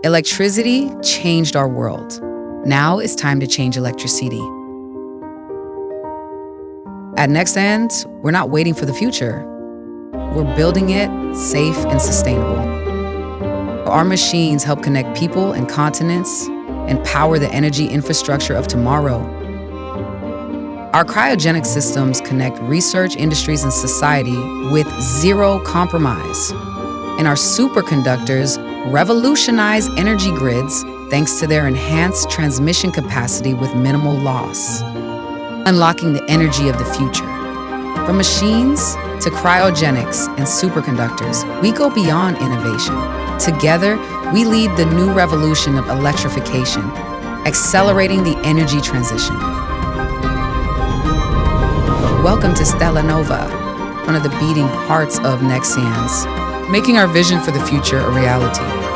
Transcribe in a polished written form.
Electricity changed our world. Now it's time to change electricity. At Nexans, we're not waiting for the future. We're building it safe and sustainable. Our machines help connect people and continents and power the energy infrastructure of tomorrow. Our cryogenic systems connect research, industries, and society with zero compromise. And our superconductors revolutionize energy grids thanks to their enhanced transmission capacity with minimal loss, unlocking the energy of the future. From machines to cryogenics and superconductors, we go beyond innovation. Together, we lead the new revolution of electrification, accelerating the energy transition. Welcome to Stella Nova, one of the beating hearts of Nexans, making our vision for the future a reality.